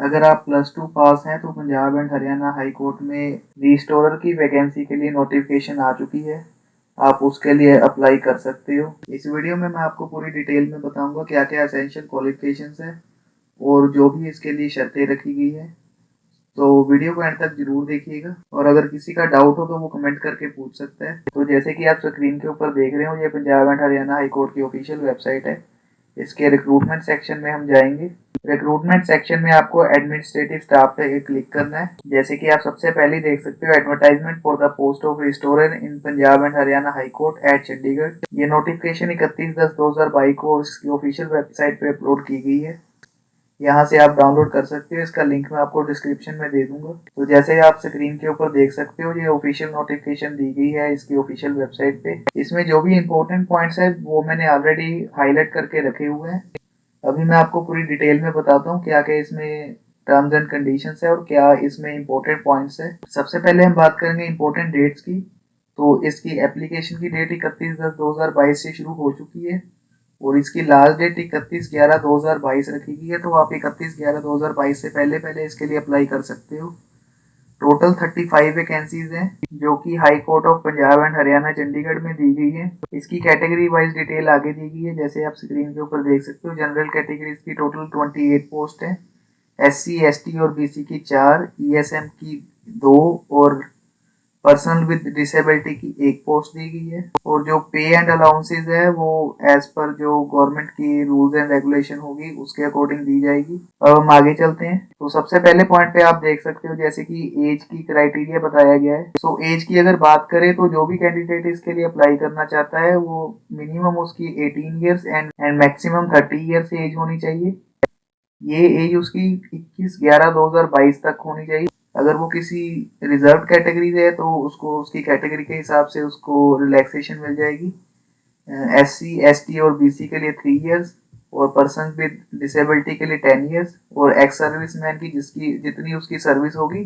अगर आप +2 पास हैं तो Punjab and Haryana high court में रिस्टोरर की वैकेंसी के लिए नोटिफिकेशन आ चुकी है। आप उसके लिए अप्लाई कर सकते हो। इस वीडियो में मैं आपको पूरी डिटेल में बताऊंगा क्या क्या एसेंशियल क्वालिफिकेशंस है और जो भी इसके लिए शर्तें रखी गई है। तो वीडियो को एंड तक जरूर देखिएगा और अगर किसी का डाउट हो तो वो कमेंट करके पूछ सकता है। तो जैसे कि आप स्क्रीन के ऊपर देख रहे हो, ये Punjab and Haryana high court की ऑफिशियल वेबसाइट है। इसके रिक्रूटमेंट सेक्शन में हम जाएंगे। रिक्रूटमेंट सेक्शन में आपको एडमिनिस्ट्रेटिव स्टाफ पे क्लिक करना है। जैसे कि आप सबसे पहले देख सकते हो, advertisement for the post of restorer in Punjab and Haryana high court at Chandigarh. ये नोटिफिकेशन 31/10/2022 को इसकी ऑफिशियल वेबसाइट पे अपलोड की गई है। यहाँ से आप डाउनलोड कर सकते हो। इसका लिंक मैं आपको डिस्क्रिप्शन में दे दूंगा। तो जैसे आप स्क्रीन के ऊपर देख सकते हो, ये ऑफिशियल नोटिफिकेशन दी गई है इसकी ऑफिशियल वेबसाइट पे। इसमें जो भी इंपॉर्टेंट पॉइंट्स है वो मैंने ऑलरेडी हाईलाइट करके रखे हुए हैं। अभी मैं आपको पूरी डिटेल में बताता हूँ क्या क्या इसमें टर्म्स एंड कंडीशंस है और क्या इसमें इंपॉर्टेंट पॉइंट्स है। सबसे पहले हम बात करेंगे इंपॉर्टेंट डेट्स की। तो इसकी एप्लीकेशन की डेट 31/10/2022 से शुरू हो चुकी है और इसकी लास्ट डेट 31/11/2022 रखी गई है। तो आप 31/11/2022 से पहले पहले इसके लिए अप्लाई कर सकते हो। टोटल 35 वैकेंसीज हैं जो कि high court of Punjab and Haryana Chandigarh में दी गई है। इसकी कैटेगरी वाइज डिटेल आगे दी गई है, जैसे आप स्क्रीन के ऊपर देख सकते हो। जनरल कैटेगरीज की टोटल 28 पोस्ट है, SC ST और BC की 4, ESM की 2 और पर्सनल विद डिसेबिलिटी की 1 पोस्ट दी गई है। और जो पे एंड अलाउंसेज है वो एज पर जो गवर्नमेंट की रूल्स एंड रेगुलेशन होगी उसके अकॉर्डिंग दी जाएगी। अब हम आगे चलते हैं। तो सबसे पहले पॉइंट पे आप देख सकते हो जैसे कि एज की क्राइटेरिया बताया गया है। सो एज की अगर बात करें तो जो भी कैंडिडेट इसके लिए अप्लाई करना चाहता है वो मिनिमम उसकी 18 years and maximum 30 years age होनी चाहिए। ये एज उसकी 21/11/2022 तक होनी चाहिए। अगर वो किसी रिजर्व कैटेगरी से है तो उसको उसकी कैटेगरी के हिसाब से उसको रिलैक्सेशन मिल जाएगी। SC ST और BC के लिए 3 इयर्स और पर्सन विद डिसेबिलिटी के लिए 10 इयर्स और एक्स सर्विसमैन की जिसकी जितनी उसकी सर्विस होगी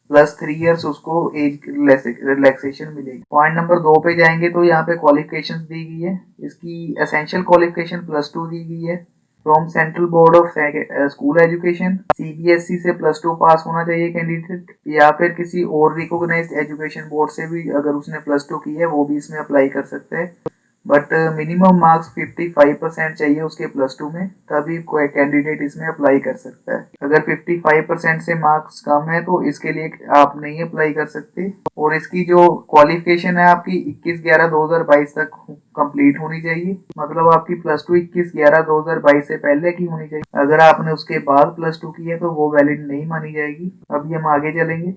+3 इयर्स उसको एज रिलैक्सेशन मिलेगी। पॉइंट नंबर 2 पे जाएंगे तो यहाँ पे क्वालिफिकेशन दी गई है। इसकी एसेंशियल क्वालिफिकेशन +2 दी गई है from central board of school education. CBSE से +2 पास होना चाहिए कैंडिडेट, या फिर किसी और रिकॉग्नाइज्ड एजुकेशन बोर्ड से भी अगर उसने +2 की है वो भी इसमें अप्लाई कर सकते हैं। बट मिनिमम मार्क्स 55% चाहिए उसके +2 में, तभी कोई कैंडिडेट इसमें अप्लाई कर सकता है। अगर 55% से मार्क्स कम है तो इसके लिए आप नहीं अप्लाई कर सकते। और इसकी जो क्वालिफिकेशन है आपकी 21/11/2022 तक कंप्लीट होनी चाहिए। मतलब आपकी +2 21/11/2022 से पहले की होनी चाहिए। अगर आपने उसके बाद +2 की है तो वो वैलिड नहीं मानी जाएगी। अभी हम आगे चलेंगे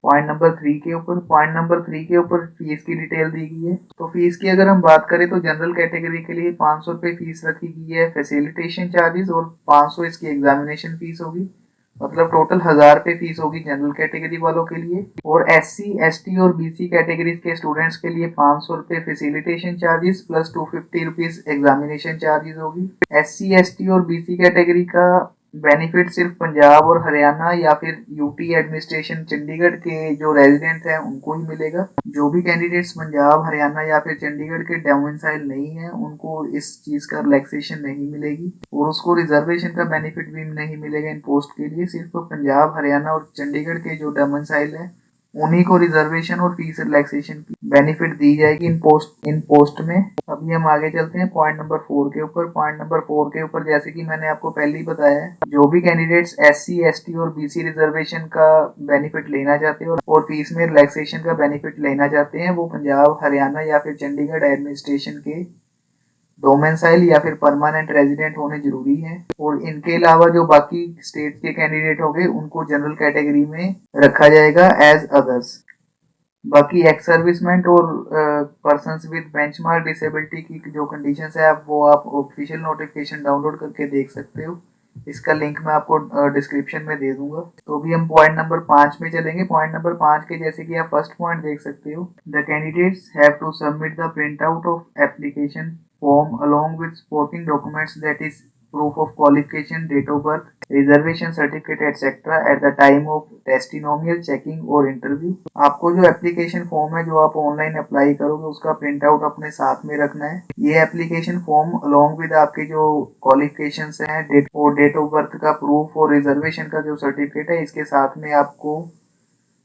पॉइंट नंबर थ्री के ऊपर फीस की डिटेल दी गई है। तो फीस की अगर हम बात करें तो जनरल कैटेगरी के लिए 500 रुपये फीस रखी गई है फैसिलिटेशन चार्जेस और 500 इसकी एग्जामिनेशन फीस होगी। मतलब टोटल 1000 रुपये फीस होगी जनरल कैटेगरी वालों के लिए। और SC ST और BC कैटेगरीज के स्टूडेंट्स के लिए 500 रुपये facilitation charges plus 250 rupees examination charges होगी। SC ST और BC कैटेगरी का बेनिफिट सिर्फ पंजाब और हरियाणा या फिर यूटी एडमिनिस्ट्रेशन चंडीगढ़ के जो रेजिडेंट हैं उनको ही मिलेगा। जो भी कैंडिडेट्स पंजाब हरियाणा या फिर चंडीगढ़ के डोमिसाइल नहीं है उनको इस चीज का रिलैक्सेशन नहीं मिलेगी और उसको रिजर्वेशन का बेनिफिट भी नहीं मिलेगा इन पोस्ट के लिए। सिर्फ पंजाब हरियाणा और चंडीगढ़ के जो डोमिसाइल है उन्हीं को रिजर्वेशन और फीस रिलैक्सेशन की बेनिफिट दी जाएगी इन पोस्ट में। अभी हम आगे चलते हैं पॉइंट नंबर 4 के ऊपर। पॉइंट नंबर 4 के ऊपर जैसे कि मैंने आपको पहले ही बताया है, जो भी कैंडिडेट्स SC ST और BC रिजर्वेशन का बेनिफिट लेना चाहते हैं और फीस में रिलैक्सेशन का बेनिफिट लेना चाहते हैं वो पंजाब हरियाणा या फिर चंडीगढ़ एडमिनिस्ट्रेशन के डोमेसाइल या फिर परमानेंट रेजिडेंट होने जरूरी है। और इनके अलावा जो बाकी स्टेट के कैंडिडेट होंगे उनको जनरल कैटेगरी में रखा जाएगा एज अदर्स। बाकी एक्स सर्विसमेंट और पर्सन्स विद बेंचमार्क डिसेबिलिटी की जो कंडीशंस है आप ऑफिशियल नोटिफिकेशन डाउनलोड करके देख सकते हो। इसका लिंक मैं आपको डिस्क्रिप्शन में दे दूंगा। तो अभी हम पॉइंट नंबर 5 में चलेंगे। पॉइंट नंबर 5 के जैसे कि आप फर्स्ट पॉइंट देख सकते हो, the candidates have to submit the print out of application form along with supporting documents that is proof of qualification, date of birth, reservation certificate etc. at the time of testimonial checking और interview. आपको जो application form है जो आप online apply करोगे उसका print out अपने साथ में रखना है। ये एप्लीकेशन फॉर्म अलोंग विद आपके जो क्वालिफिकेशंस हैं, डेट ऑफ बर्थ का प्रूफ और रिजर्वेशन का जो सर्टिफिकेट है, इसके साथ में आपको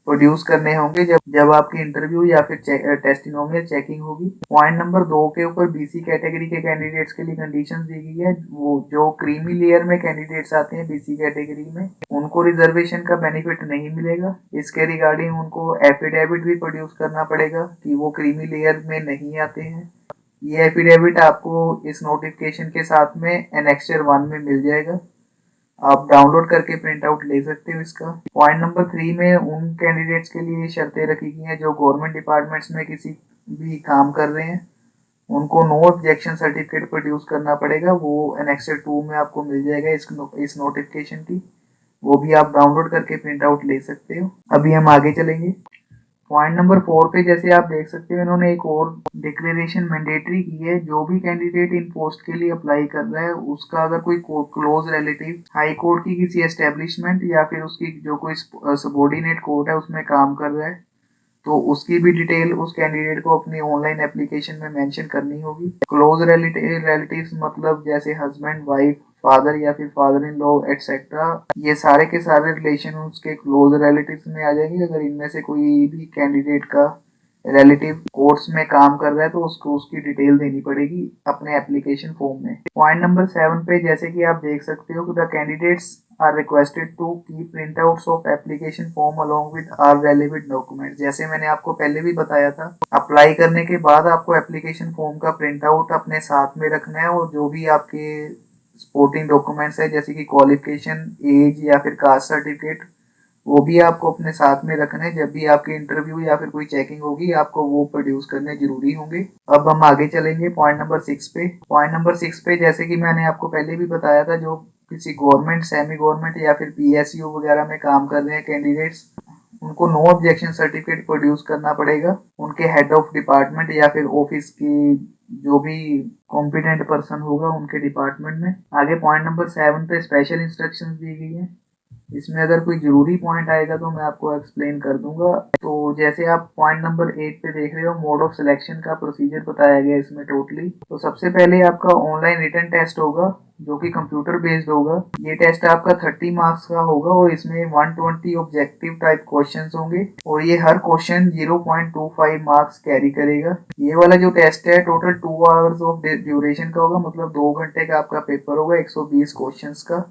प्रोड्यूस करने होंगे जब आपकी इंटरव्यू या फिर टेस्टिमोनियल चेकिंग होगी। पॉइंट नंबर 2 के ऊपर बीसी कैटेगरी के कैंडिडेट्स के लिए कंडीशंस दी गई है। वो जो क्रीमी लेयर में कैंडिडेट्स आते हैं बीसी कैटेगरी में, उनको रिजर्वेशन का बेनिफिट नहीं मिलेगा। इसके रिगार्डिंग उनको एफिडेविट भी प्रोड्यूस करना पड़ेगा कि वो क्रीमी लेयर में नहीं आते हैं। ये एफिडेविट आपको इस नोटिफिकेशन के साथ में एनेक्सचर 1 में मिल जाएगा। आप डाउनलोड करके प्रिंट आउट ले सकते हो इसका। पॉइंट नंबर 3 में उन कैंडिडेट्स के लिए शर्तें रखी गई हैं जो गवर्नमेंट डिपार्टमेंट्स में किसी भी काम कर रहे हैं, उनको नो ऑब्जेक्शन सर्टिफिकेट प्रोड्यूस करना पड़ेगा। वो एनेक्सर 2 में आपको मिल जाएगा इस नोटिफिकेशन की। वो भी आप डाउनलोड करके प्रिंट आउट ले सकते हो। अभी हम आगे चलेंगे। पॉइंट नंबर 4 पे जैसे आप देख सकते हो इन्होंने एक और डिक्लेरेशन मैंडेटरी की है। जो भी कैंडिडेट इन पोस्ट के लिए अप्लाई कर रहा है उसका अगर कोई क्लोज रिलेटिव हाई कोर्ट की किसी एस्टेब्लिशमेंट या फिर उसकी जो कोई सबॉर्डिनेट कोर्ट है उसमें काम कर रहा है तो उसकी भी डिटेल उस कैंडिडेट को अपनी ऑनलाइन एप्लीकेशन में मेंशन करनी होगी। क्लोज रिलेटिव्स मतलब जैसे हस्बैंड, वाइफ, फादर या फिर फादर इन लॉ एटसेट्रा, ये सारे के सारे रिलेशन उसके क्लोज रिलेटिव्स में आ जाएंगे। अगर इनमें से कोई भी कैंडिडेट का रिलेटिव कोर्ट्स में काम कर रहा है तो उसको उसकी डिटेल देनी पड़ेगी अपने एप्लीकेशन फॉर्म में। पॉइंट नंबर 7 पे जैसे कि आप देख सकते हो the candidates are requested to keep printouts of application form along with our relevant document. जैसे मैंने आपको पहले भी बताया था, अप्लाई करने के बाद आपको एप्लीकेशन फॉर्म का प्रिंट आउट अपने साथ में रखना है और जो भी आपके सपोर्टिंग डॉक्यूमेंट्स है जैसे कि क्वालिफिकेशन, एज या फिर कास्ट सर्टिफिकेट, वो भी आपको अपने साथ में रखना है। जब भी आपकी इंटरव्यू या फिर कोई चेकिंग होगी आपको वो प्रोड्यूस करने जरूरी होंगे। अब हम आगे चलेंगे पॉइंट नंबर 6 पे। पॉइंट नंबर 6 पे जैसे कि मैंने आपको पहले भी बताया था, जो किसी गवर्नमेंट, सेमी गवर्नमेंट या फिर पीएसयू वगैरह में काम कर रहे हैं कैंडिडेट्स, उनको नो ऑब्जेक्शन सर्टिफिकेट प्रोड्यूस करना पड़ेगा उनके हेड ऑफ डिपार्टमेंट या फिर ऑफिस की जो भी कॉम्पिटेंट पर्सन होगा उनके डिपार्टमेंट में। आगे पॉइंट नंबर 7 पे स्पेशल इंस्ट्रक्शंस दी गई हैं। इसमें अगर कोई जरूरी पॉइंट आएगा तो मैं आपको एक्सप्लेन कर दूंगा। तो जैसे आप पॉइंट नंबर 8 पे देख रहे हो, मोड ऑफ सिलेक्शन का प्रोसीजर बताया गया इसमें टोटली। तो सबसे पहले आपका ऑनलाइन रिटन टेस्ट होगा जो कि कंप्यूटर बेस्ड होगा। ये टेस्ट आपका 30 मार्क्स का होगा और इसमें 120 ऑब्जेक्टिव टाइप क्वेश्चंस होंगे और ये हर क्वेश्चन 0.25 मार्क्स कैरी करेगा। ये वाला जो टेस्ट है टोटल 2 आवर्स ऑफ ड्यूरेशन का होगा, मतलब 2 घंटे का आपका पेपर होगा 120 क्वेश्चंस का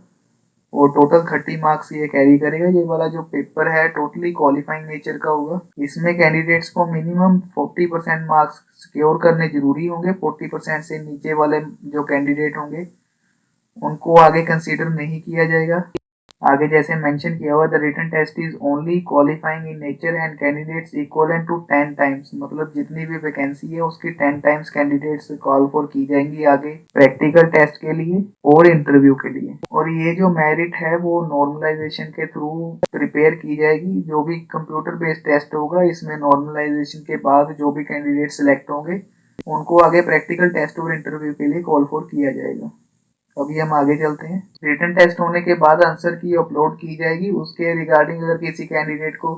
और टोटल 30 मार्क्स ये कैरी करेगा। ये वाला जो पेपर है टोटली क्वालिफाइंग नेचर का होगा। इसमें कैंडिडेट्स को मिनिमम 40% मार्क्स सिक्योर करने जरूरी होंगे। 40% से नीचे वाले जो कैंडिडेट होंगे उनको आगे कंसीडर नहीं किया जाएगा। आगे जैसे मेंशन किया हुआ, the written test is only qualifying in nature and candidates equivalent to 10 times, मतलब जितनी भी वैकेंसी है उसकी 10 टाइम्स कैंडिडेट्स कॉल फॉर की जाएंगी आगे प्रैक्टिकल टेस्ट के लिए और इंटरव्यू के लिए। और ये जो मेरिट है वो नॉर्मलाइजेशन के थ्रू प्रिपेयर की जाएगी। जो भी कंप्यूटर बेस्ड टेस्ट होगा इसमें नॉर्मलाइजेशन के बाद जो भी कैंडिडेट सिलेक्ट होंगे उनको आगे प्रैक्टिकल टेस्ट और इंटरव्यू के लिए कॉल फॉर किया जाएगा। अभी हम आगे चलते हैं। रिटन टेस्ट होने के बाद आंसर की अपलोड की जाएगी। उसके रिगार्डिंग अगर किसी कैंडिडेट को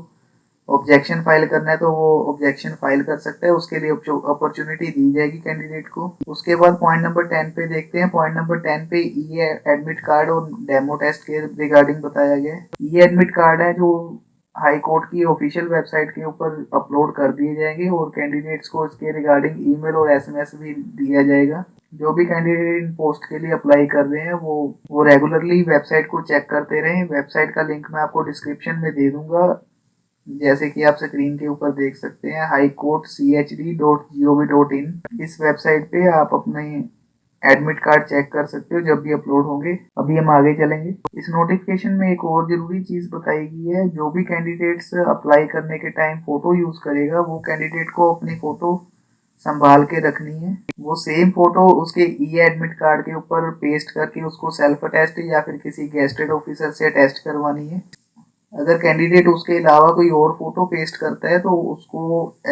ऑब्जेक्शन फाइल करना है तो वो ऑब्जेक्शन फाइल कर सकता है, उसके लिए अपॉर्चुनिटी दी जाएगी कैंडिडेट को। उसके बाद पॉइंट नंबर 10 पे देखते हैं। पॉइंट नंबर 10 पे ई एडमिट कार्ड और डेमो टेस्ट के रिगार्डिंग बताया गया है। ई एडमिट कार्ड है जो हाई कोर्ट की ऑफिशियल वेबसाइट के ऊपर अपलोड कर दिए जाएंगे और कैंडिडेट्स को इसके रिगार्डिंग ईमेल और एसएमएस भी दिया जाएगा। जो भी कैंडिडेट इन पोस्ट के लिए अप्लाई कर रहे हैं वो रेगुलरली वेबसाइट को चेक करते रहें। वेबसाइट का लिंक मैं आपको डिस्क्रिप्शन में दे दूंगा, जैसे कि आप स्क्रीन के ऊपर देख सकते हैं, highcourtchd.gov.in। इस वेबसाइट पे आप अपने एडमिट कार्ड चेक कर सकते हो जब भी अपलोड होंगे। अभी हम आगे चलेंगे। इस नोटिफिकेशन में एक और जरूरी चीज बताई गई है, जो भी कैंडिडेट्स अप्लाई करने के टाइम फोटो यूज करेगा वो कैंडिडेट को अपनी फोटो संभाल के रखनी है। वो सेम फोटो उसके ई एडमिट कार्ड के ऊपर पेस्ट करके उसको सेल्फ अटेस्ट या फिर किसी गेस्टेड ऑफिसर से अटेस्ट करवानी है। अगर कैंडिडेट उसके अलावा कोई और फोटो पेस्ट करता है तो उसको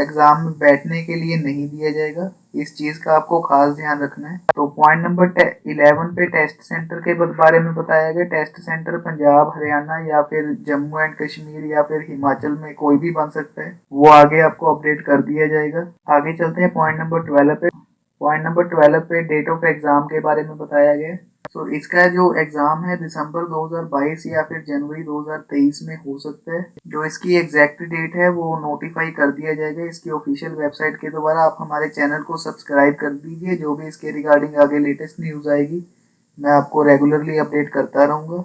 एग्जाम में बैठने के लिए नहीं दिया जाएगा। इस चीज का आपको खास ध्यान रखना है। तो पॉइंट नंबर 11 पे टेस्ट सेंटर के बारे में बताया गया। टेस्ट सेंटर पंजाब, हरियाणा या फिर जम्मू एंड कश्मीर या फिर हिमाचल में कोई भी बन सकता है, वो आगे आपको अपडेट कर दिया जाएगा। आगे चलते हैं पॉइंट नंबर 12 पे। पॉइंट नंबर 12 पे डेट ऑफ एग्जाम के बारे में बताया गया है। तो इसका जो एग्जाम है दिसंबर 2022 या फिर जनवरी 2023 में हो सकता है। जो इसकी एग्जैक्ट डेट है वो नोटिफाई कर दिया जाएगा इसकी ऑफिशियल वेबसाइट के द्वारा। आप हमारे चैनल को सब्सक्राइब कर दीजिए, जो भी इसके रिगार्डिंग आगे लेटेस्ट न्यूज आएगी मैं आपको रेगुलरली अपडेट करता रहूंगा।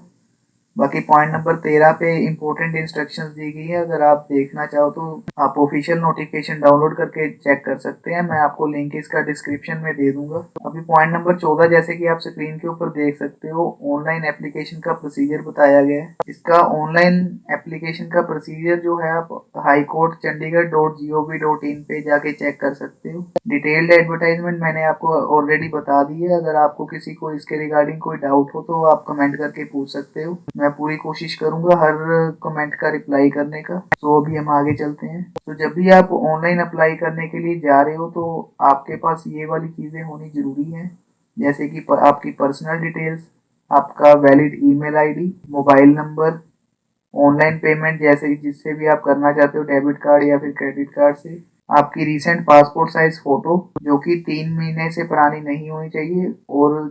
बाकी पॉइंट नंबर 13 पे इंपॉर्टेंट इंस्ट्रक्शंस दी गई है। अगर आप देखना चाहो तो आप ऑफिशियल नोटिफिकेशन डाउनलोड करके चेक कर सकते हैं। मैं आपको लिंक इसका डिस्क्रिप्शन में दे दूंगा। अभी पॉइंट नंबर 14, जैसे कि आप स्क्रीन के ऊपर देख सकते हो, ऑनलाइन एप्लीकेशन का प्रोसीजर बताया गया है। इसका ऑनलाइन एप्लीकेशन का प्रोसीजर जो है आप हाईकोर्ट chandigarh.gov.in पे जाके चेक कर सकते हो। डिटेल्ड एडवर्टाइजमेंट मैंने आपको ऑलरेडी बता दी है। अगर आपको किसी को इसके रिगार्डिंग कोई डाउट हो तो आप कमेंट करके पूछ सकते हो। मैं पूरी कोशिश करूंगा हर कमेंट का रिप्लाई करने का। तो अभी हम आगे चलते हैं। तो जब भी आप ऑनलाइन अप्लाई करने के लिए जा रहे हो तो आपके पास ये वाली चीजें होनी जरूरी है, जैसे कि आपकी पर्सनल डिटेल्स, आपका valid email ID, mobile number, online payment जैसे जिससे भी आप करना चाहते हो, डेबिट कार्ड या फिर क्रेडिट कार्ड से, आपकी रीसेंट पासपोर्ट साइज फोटो जो कि 3 महीने से पुरानी नहीं होनी चाहिए और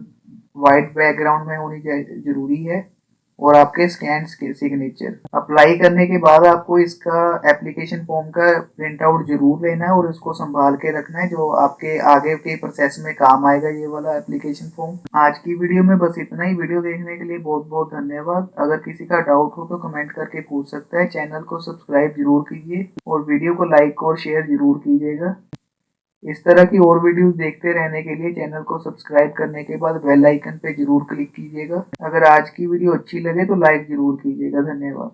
वाइट बैकग्राउंड में होनी जरूरी है, और आपके स्कैन सिग्नेचर। अप्लाई करने के बाद आपको इसका एप्लीकेशन फॉर्म का प्रिंट आउट जरूर लेना है और इसको संभाल के रखना है, जो आपके आगे के प्रोसेस में काम आएगा ये वाला एप्लीकेशन फॉर्म। आज की वीडियो में बस इतना ही। वीडियो देखने के लिए बहुत बहुत धन्यवाद। अगर किसी का डाउट हो तो कमेंट करके पूछ सकता है। चैनल को सब्सक्राइब जरूर कीजिए और वीडियो को लाइक और शेयर जरूर कीजिएगा। इस तरह की और वीडियोस देखते रहने के लिए चैनल को सब्सक्राइब करने के बाद बेल आइकन पे जरूर क्लिक कीजिएगा। अगर आज की वीडियो अच्छी लगे तो लाइक जरूर कीजिएगा। धन्यवाद।